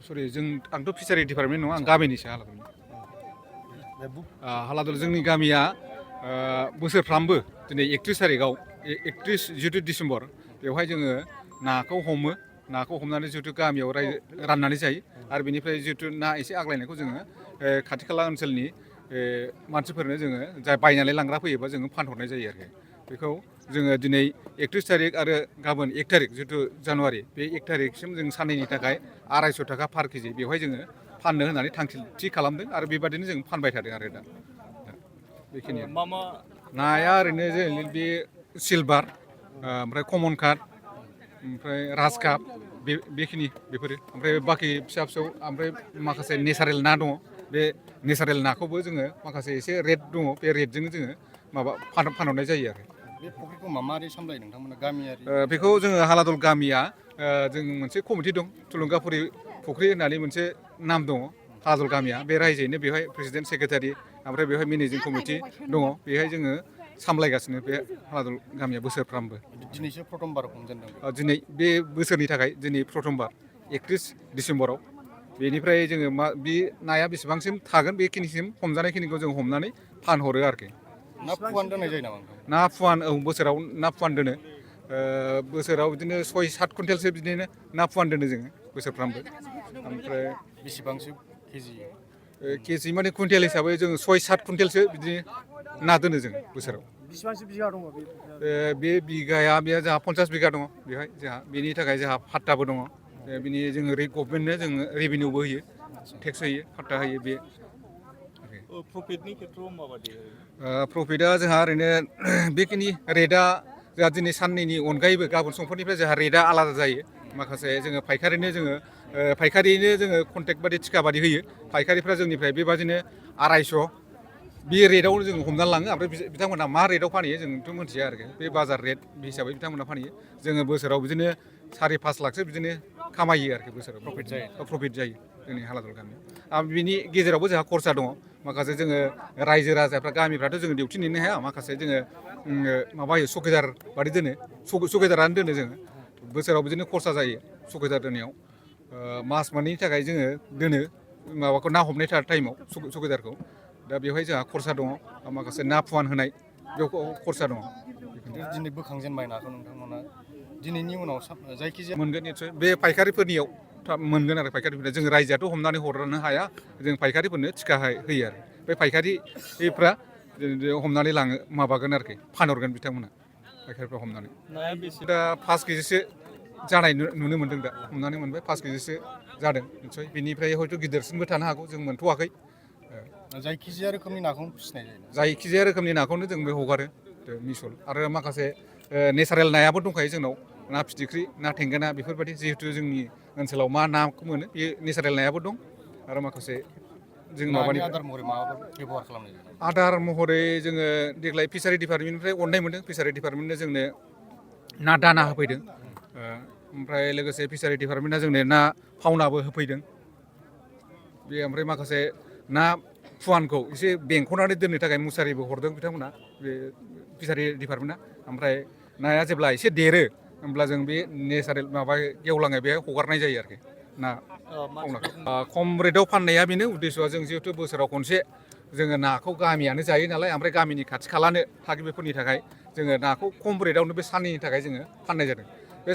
सरि आंथ' fishery department नङा आं गामिनिसो हालादलनि। हालादल जोंनि गामिया बोसोरफ्रामबो दिनै 31 थारिखआव 31 जिथु डिसेम्बर बेवहाय जोङो नाखौ हमो। नाखौ हमनानै जिहेतु गामियाव राननानै जायो आरो बेनिफ्राय जिहेतु ना एसे आग्लायनायखौ जोङो खाथि खाला ओनसोलनि मानसिफोरनो जोङो जाय बायनानै लांग्रा फैयोबा जोङो फानहरनाय जायो आरो बेखौ जोङो दिनै 31 थारिख आरो गाबोन 1 थारिख जिथु जानुवारि बे 1 थारिखसिम जों साननैनि थाखाय 250 थाखा पार केजि बेवहाय जोङो फाननो होननानै थांखि थि खालामदों आरो बेबादिनो जों फानबाय थादों आरो दा बेखिनिया नाया ओरैनो जों बे सिलभार ओमफ्राय कमन काट ओमफ्राय राज काप बेखिनि बेफोरो ओमफ्राय बाखि फिसा फिसौ ओमफ्राय माखासे नेचारेल ना दङ बे नेचारेल नाखौबो जोङो माखासे एसे रेट दङ बे रेटजोंनो जोङो माबा फानहरनाय जायो आरो बे फुख्रिखौ माबोरै सामलायो नोंथांमोना गामियारि बेखौ जोङो हालादल गामिया जों मोनसे कमिटि दं थुलुंगाफुरि फुख्रि होननानै मोनसे नाम दङ हालादल गामिया बे रायजोयैनो बेवहाय प्रेसिडेन्ट सेक्रेटारि ओमफ्राय बेवहाय मेनेजिं कमिटि दङ बेहाय जोङो सामलायगासिनो बे हालादल गामिया बोसोरफ्रामबो दिनैसो प्रथमबार हमजेनदों दिनै बे बोसोरनि थाखाय दिनै प्रथमबार 31 डिसेम्बराव बेनिफ्राय जोङो बे नाया बेसेबांसिम थागोन बेखिनिसिम हमजानायखिनिखौ जों हमनानै फानहरो आरोखि ना फुवान दोननाय जायो नामा ना फुवान बोसोराव ना फुवान दोनो बोसोराव बिदिनो 6-7 कुइन्टेलसो बिदिनो ना फुवान दोनो जोङो बोसोरफ्रामबो ओमफ्राय बेसेबांसो केजि केजि माने कुइन्टेल हिसाबै जोङो 6-7 कुइन्टेलसो बिदि ना दोनो जों बोसोराव बेसेबांसो बिगा दङ बे बिगाया बे जोंहा 50 बिगा दङ बेहाय जोंहा बेनि थाखाय जोंहा फाट्टाबो दङ बिनि जोङो गभर्नमेन्टनो जोङो रेभिनिउबो होयो टेक्स होयो फाट्टा होयो बे प्रफिटनि खेथ्रआव माबायदि प्रफिटआ जोंहा ओरैनो बेखिनि रेटआ जोंहा दिनै साननैनि अनगायैबो गाबोन समफोरनिफ्राय जोंहा रेटआ आलादा जायो माखासे जोङो फायखारियैनो जोङो कन्टेक्ट बादि थिखा बादि होयो फायखारिफ्रा जोंनिफ्राय बेबादिनो 250 बे रेटआवनो जों हमनानै लाङो ओमफ्राय बिथांमोनहा मा रेटआव फानहैयो जोंथ' मिथिया आरोखि बे बाजार रेट हिसाबै बिथांमोनहा फानहैयो जोङो बोसोराव बिदिनो 4-5 लाखसो बिदिनो खामायो आरोखि बोसोराव प्रफिट जायो जोंनि हालादल गामियाव आरो बिनि गेजेरावबो जोंहा खरसा दङ माखासे जोङो रायजो राजाफ्रा गामिफ्राथ' जोङो डिउटि नेनो हाया माखासे जोङो माबायो सुकेदार बादि दोनो सुकेदारानो दोनो जोङो बोसोराव बिदिनो खरसा जायो सुकेदार दोननायाव मास मोननैनि थाखाय जोङो दोनो माबाखौ ना हमनाय टाइमाव सुकेदारखौ दा बेवहाय जोंहा खरसा दङ माखासे ना फुवान होनाय बेयाव खरसा दङ दिनै बोखांजेनबाय नाखौ नोंथांमोना दिनैनि उनाव जायखिजाया मोनगोन निसय बे फायखारिफोरनियाव मोनगोन आरो फायखारिफोरनो जों रायजोआथ' हमनानै हरनो हाया जों फायखारिफोरनो थिखा होयो आरो बे फायखारिफ्रा हमनानै लाङो माबागोन आरोखि फानहरगोन बिथांमोना फायखारिफ्रा हमनानै दा 5 केजिसो जानाय नुनो मोन्दों दा हमनानै मोनबाय 5 केजिसो जादों निसय बिनिफ्राय हयथ' गिदिरसिनबो थानो हागौ जों मोनथ'वाखै जायखिजाया रोखोमनि नाखौ फिसिनाय जायो जायखिजाया रोखोमनि नाखौनो जों बे हगारो मिसल आरो माखासे नेचारेल नायाबो दंखायो जोंनाव ना फिथिख्रि ना थेंगोना बेफोरबायदि जिहेतु जोंनि ओनसोलाव मा नाखौ मोनो बे नेचारेल नायाबो दं आरो माखासे जों माबानि आदार महरै माबाफोर बेबहार खालामनाय जायो आदार महरै जोङो देग्लाय फिसारि डिपार्टमेन्टनिफ्राय अननाय मोनदों फिसारि डिपार्टमेन्टनो जोंनो ना दाना होफैदों ओमफ्राय लोगोसे फिसारि डिपार्टमेन्टआ जोंनो ना फावनाबो होफैदों बे ओमफ्राय माखासे ना फुवानखौ एसे बेंख'नानै दोननो थाखाय मुसारिबो हरदों बिथांमोना बे फिसारि डिपार्टमेन्टआ ओमफ्राय नाया जेब्ला एसे देरो होमब्ला जों बे नेचारेल माबा गेवलाङै बेहाय हगारनाय जायो आरोखि ना खम रेटआव फाननाया बेनो उद्देश्यआ जों जिहेतु बोसोराव खनसे जोङो नाखौ गामियानो जायो नालाय ओमफ्राय गामिनि खाथि खालानो थागिबिफोरनि थाखाय जोङो नाखौ खम रेटआवनो बे साननैनि थाखाय जोङो फाननाय जादों बे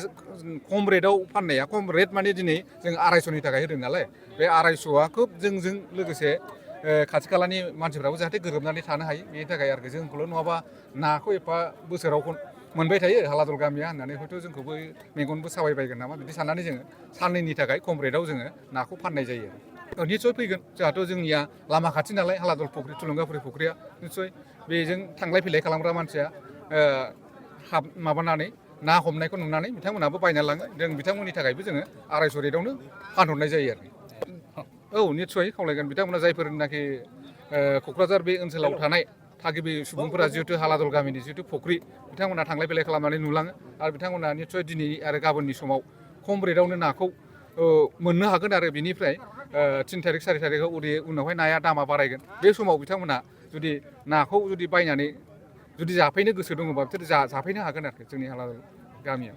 खम रेटआव फाननाया खम रेट माने दिनै जों 250नि थाखाय होदों नालाय बे 250आ खोब जोंजों लोगोसे खाथि खालानि मानसिफ्राबो जाहाथे गोरोबनानै थानो हायो बेनि थाखाय आरोखि जोंखौल' नङाबा नाखौ एफा बोसोराव मोनबाय थायो हालादल गामिया होननानै हयथ' जोंखौबो मेगनबो साबायबायगोन नामा बिदि साननानै जोङो साननैनि थाखाय खम रेटआव जोङो नाखौ फाननाय जायो निस्सय फैगोन जोंहाथ' जोंनिया लामा खाथि नालाय हालादल फुख्रि थुलुंगाफुरि फुख्रिया निस्सय बेजों थांलाय फैलाय खालामग्रा मानसिया माबानानै ना हमनायखौ नुनानै बिथांमोनहाबो बायना लाङो जों बिथांमोननि थाखायबो जोङो 250 रेटआवनो फानहरनाय जायो आरोखि औ निस्सय खावलायगोन बिथांमोना जायफोरनाखि क'क्राझार बे ओनसोलाव थानाय थागिबि सुबुंफोरा जिहेतु हालादल गामिनि जिहेतु फुख्रि बिथांमोना थांलाय फैलाय खालामनानै नुलाङो आरो बिथांमोना निस्सय दिनै आरो गाबोननि समाव खम रेटआवनो नाखौ मोननो हागोन आरो बिनिफ्राय 3 थारिख 4 थारिखआव उनावहाय नाया दामा बारायगोन बे समाव बिथांमोना जुदि नाखौ जुदि बायनानै जुदि जाफैनो गोसो दङबा बिसोर जाफैनो हागोन आरोखि जोंनि हालादल गामियाव